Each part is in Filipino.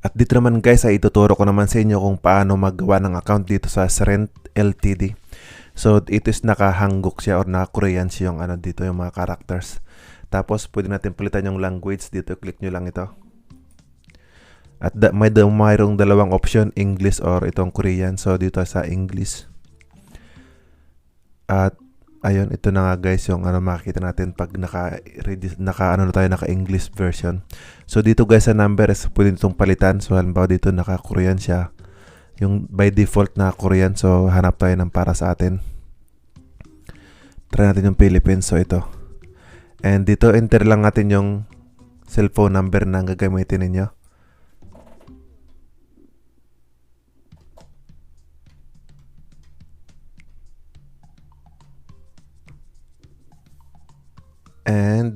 At dito naman guys ay ituturo ko naman sa inyo kung paano maggawa ng account dito sa SRint Ltd. So ito is naka-Hanguk siya or naka-Korean siya yung dito yung mga characters. Tapos pwede natin palitan yung language dito, click nyo lang ito. At mayroong dalawang option, English or itong Korean. So dito sa English. At ayun, ito na nga guys yung makikita natin pag naka-English version. So dito guys sa number is pwede itong palitan. So halimbawa dito naka-Korean siya. Yung by default na Korean. So hanap tayo ng para sa atin. Try natin yung Philippines. So ito. And dito enter lang natin yung cellphone number na gagamitin ninyo. And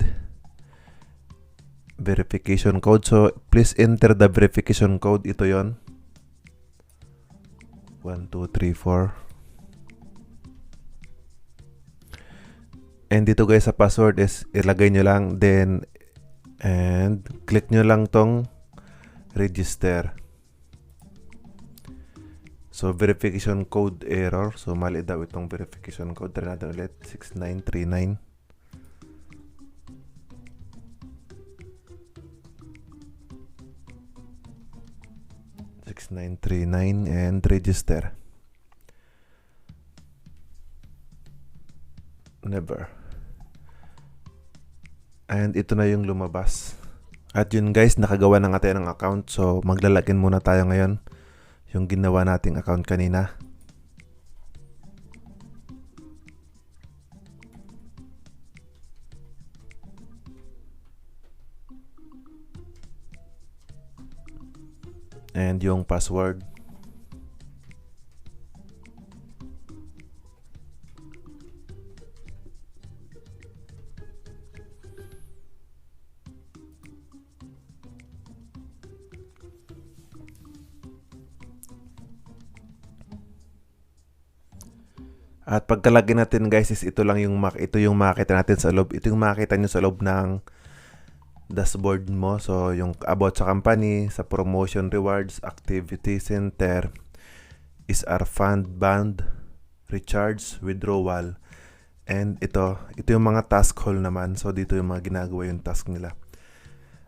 verification code. So please enter the verification code. Ito yon. 1, 2, 3, 4. And dito guys sa password is ilagay nyo lang. Then and click nyo lang tong register. So verification code error. So mali daw itong verification code. Try natin ulit. 6939. 6939 and register. Never. And ito na yung lumabas. At yun guys, nakagawa na nga tayo ng account. So maglalagin muna tayo ngayon yung ginawa nating account kanina. And yung password. At pagkalagay natin guys is ito lang yung makita natin sa loob. Ito yung makita nyo sa loob ng dashboard mo. So yung about sa company, sa promotion, rewards, activity center, is our fund, band, recharge, withdrawal. And ito yung mga task haul naman. So dito yung mga ginagawa yung task nila.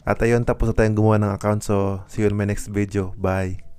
At ayun, tapos na tayong gumawa ng account. So see you in my next video. Bye!